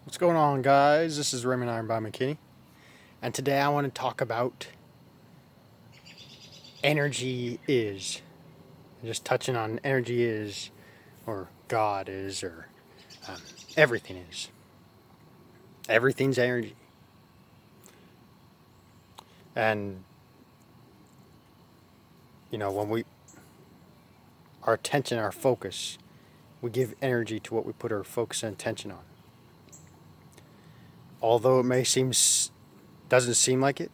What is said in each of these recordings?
What's going on, guys? This is Raymond Ironbound McKinney, and today I want to talk about energy is. Just touching on energy is, or God is, or um, everything is. Everything's energy. And, when our attention, our focus, we give energy to what we put our focus and attention on. Although it doesn't seem like it,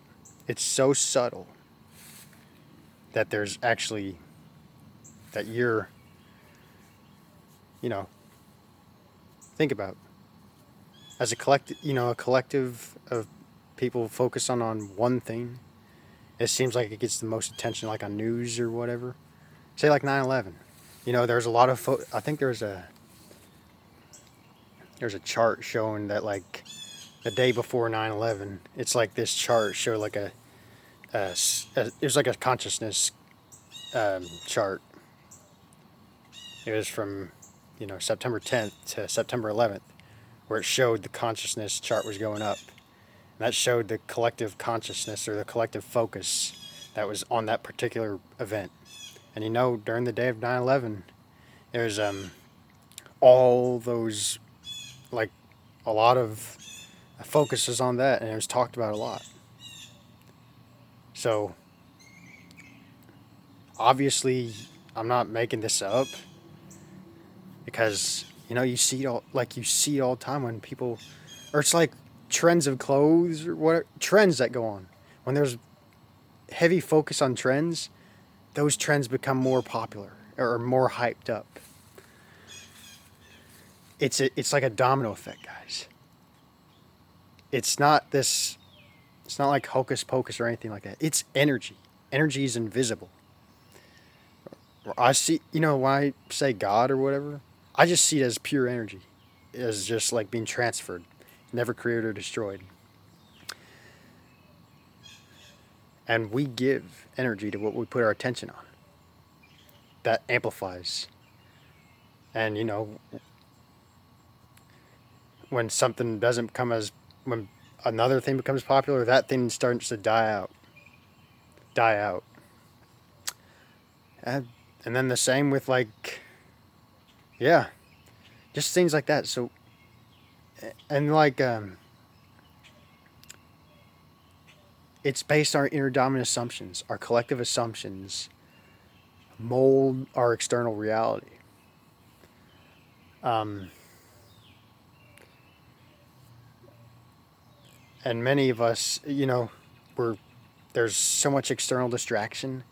it's so subtle that there's actually, that you're, you know, think about as a collective of people focus on one thing. It seems like it gets the most attention, like on news or whatever. Say like 9/11. There's a lot of I think there's a chart showing that like the day before 9/11, it's like this chart showed like it was like a consciousness chart. It was from September 10th to September 11th, where it showed the consciousness chart was going up. And that showed the collective consciousness or the collective focus that was on that particular event. And during the day of 9/11, there's all those, like, a lot of focuses on that, and it was talked about a lot. So, obviously, I'm not making this up, because you see it all the time when people, or it's like trends of clothes or what trends that go on. When there's heavy focus on trends, those trends become more popular or more hyped up. It's like a domino effect, guys. It's not like hocus pocus or anything like that. It's energy. Energy is invisible. I see, when I say God or whatever, I just see it as pure energy, as just like being transferred, never created or destroyed. And we give energy to what we put our attention on. That amplifies. And when something doesn't become when another thing becomes popular, that thing starts to die out. And then the same with just things like that. So, and it's based on our inner dominant assumptions. Our collective assumptions mold our external reality. And many of us, there's so much external distraction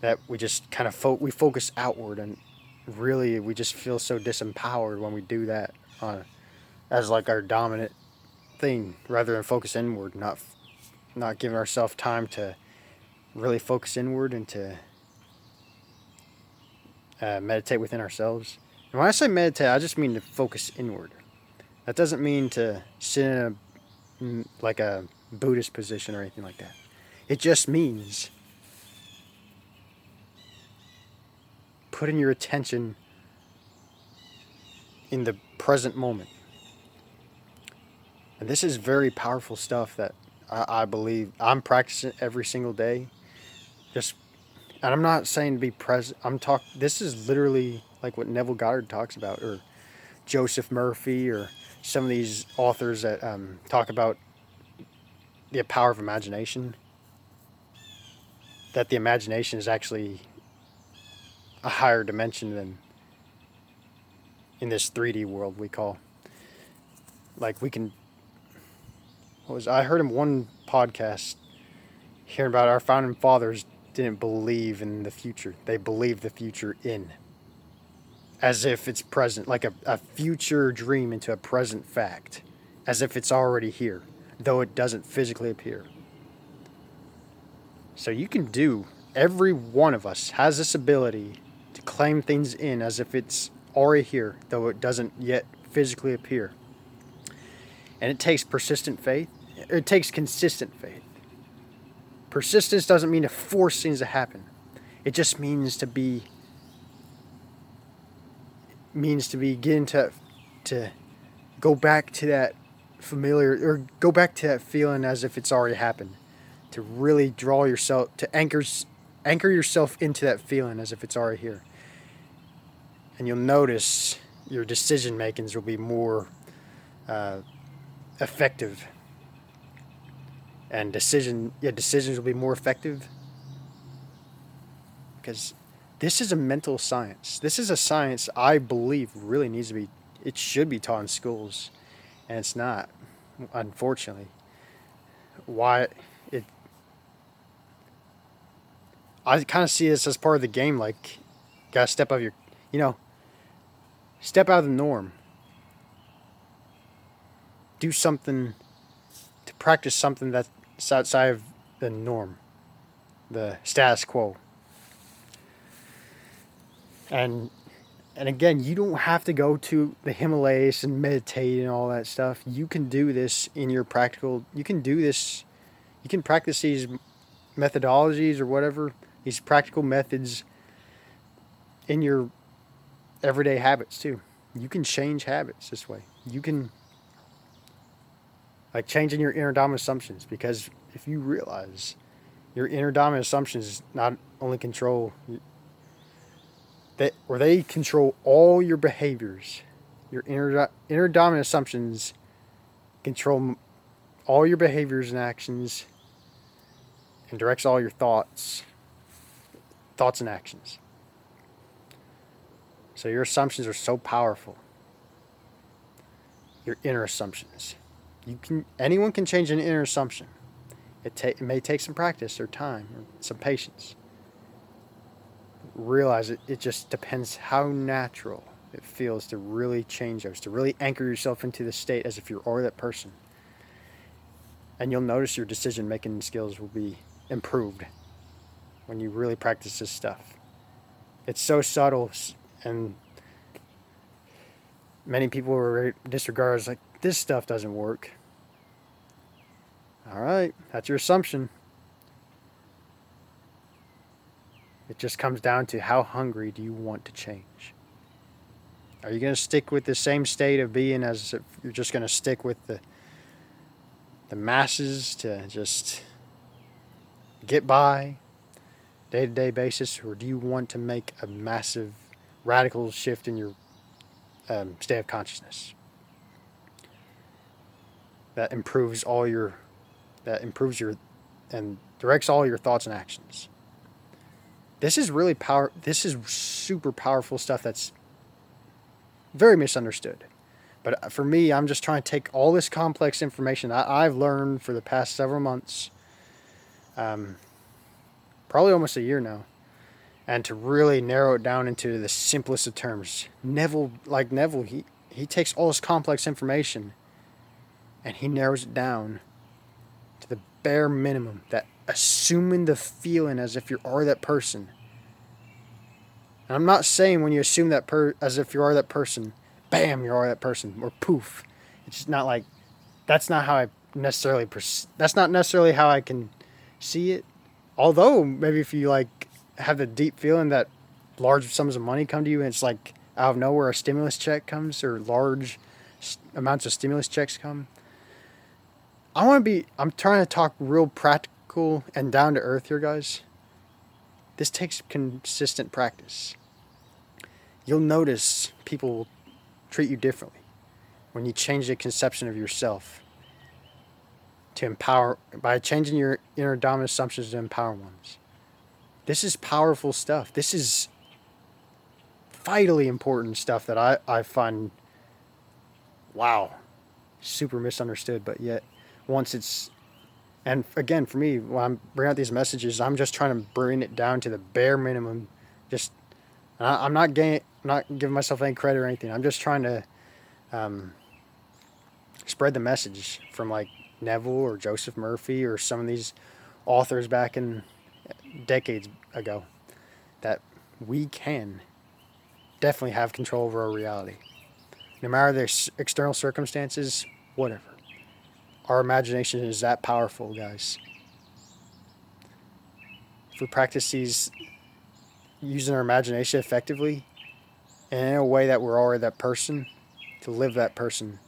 that we just kind of we focus outward, and really we just feel so disempowered when we do that as like our dominant thing, rather than focus inward, not giving ourselves time to really focus inward and to meditate within ourselves. And when I say meditate, I just mean to focus inward. That doesn't mean to sit in like a Buddhist position or anything like that. It just means putting your attention in the present moment. And this is very powerful stuff that I believe I'm practicing every single day. And I'm not saying to be present. This is literally like what Neville Goddard talks about, or Joseph Murphy, or some of these authors that talk about the power of imagination. That the imagination is actually a higher dimension than in this 3D world we call. Like we can. I heard in one podcast hearing about our founding fathers didn't believe in the future. They believed the future in. As if it's present, like a future dream into a present fact. As if it's already here, though it doesn't physically appear. So every one of us has this ability to claim things in as if it's already here, though it doesn't yet physically appear. And it takes persistent faith. It takes consistent faith. Persistence doesn't mean to force things to happen. It just means to begin to go back to that familiar, or go back to that feeling as if it's already happened. To really draw yourself, to anchor yourself into that feeling as if it's already here. And you'll notice your decision makings will be more effective, and decisions will be more effective, because this is a mental science. This is a science I believe really needs to be, it should be taught in schools, and it's not, unfortunately. Why it I kind of see this as part of the game, like, gotta step out of your, you know, step out of the norm. Do something to practice something that's outside of the norm, the status quo. And again, you don't have to go to the Himalayas and meditate and all that stuff. You can do this in your practical. You can do this. You can practice these methodologies or whatever, these practical methods in your everyday habits too. You can change habits this way. You can, like, changing your inner dominant assumptions, because if you realize your inner dominant assumptions not only control that, or they control all your behaviors. Your inner dominant assumptions control all your behaviors and actions, and directs all your thoughts and actions. So your assumptions are so powerful. Your inner assumptions. Anyone can change an inner assumption. It may take some practice or time or some patience. Realize it just depends how natural it feels to really change those, to really anchor yourself into the state as if you're already that person. And you'll notice your decision making skills will be improved when you really practice this stuff. It's so subtle, and many people disregard it, like, this stuff doesn't work. All right, that's your assumption. It just comes down to how hungry do you want to change. Are you going to stick with the same state of being, as if you're just going to stick with the masses to just get by day-to-day basis, or do you want to make a massive radical shift in your state of consciousness that improves your and directs all your thoughts and actions? This is really this is super powerful stuff that's very misunderstood. But for me, I'm just trying to take all this complex information I've learned for the past several months, probably almost a year now, and to really narrow it down into the simplest of terms. Neville, he takes all this complex information and he narrows it down to the bare minimum, that assuming the feeling as if you are that person. And I'm not saying when you assume that as if you are that person, bam, you are that person, or poof. It's just not like, that's not how I necessarily that's not necessarily how I can see it. Although maybe if you, like, have the deep feeling that large sums of money come to you, and it's like out of nowhere a stimulus check comes, or large amounts of stimulus checks come. I'm trying to talk real practical and down to earth here, guys. This takes consistent practice. You'll notice people treat you differently when you change the conception of yourself to empower, by changing your inner dominant assumptions to empower ones. This is powerful stuff. This is vitally important stuff that I find, wow, super misunderstood, but yet once it's, and again, for me, when I'm bringing out these messages, I'm just trying to bring it down to the bare minimum. Just, I'm not giving myself any credit or anything. I'm just trying to spread the message from, like, Neville or Joseph Murphy or some of these authors back in decades ago, that we can definitely have control over our reality. No matter the external circumstances, whatever. Our imagination is that powerful, guys. If we practice using our imagination effectively, and in a way that we're already that person, to live that person,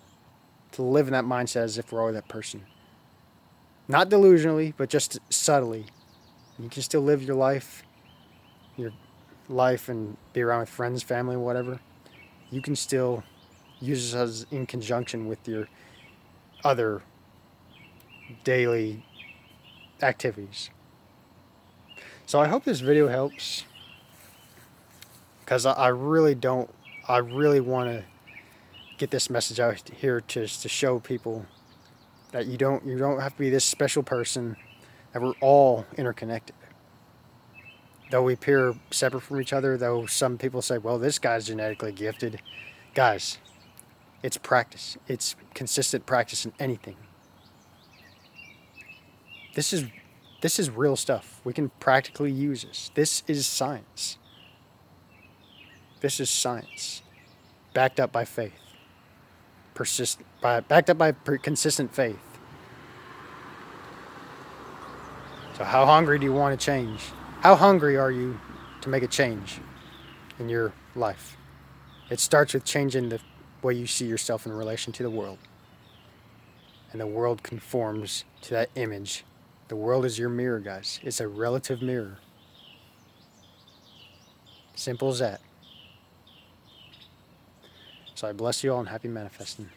to live in that mindset as if we're always that person. Not delusionally, but just subtly. You can still live your life and be around with friends, family, whatever. You can still use us in conjunction with your other daily activities. So I hope this video helps, because I really want to get this message out here to show people that you don't have to be this special person, that we're all interconnected. Though we appear separate from each other, though some people say, well, this guy's genetically gifted. Guys, it's practice. It's consistent practice in anything. This is real stuff. We can practically use this. This is science. This is science, backed up by faith. Backed up by consistent faith. So how hungry do you want to change? How hungry are you to make a change in your life? It starts with changing the way you see yourself in relation to the world. And the world conforms to that image. The world is your mirror, guys. It's a relative mirror. Simple as that. So I bless you all and happy manifesting.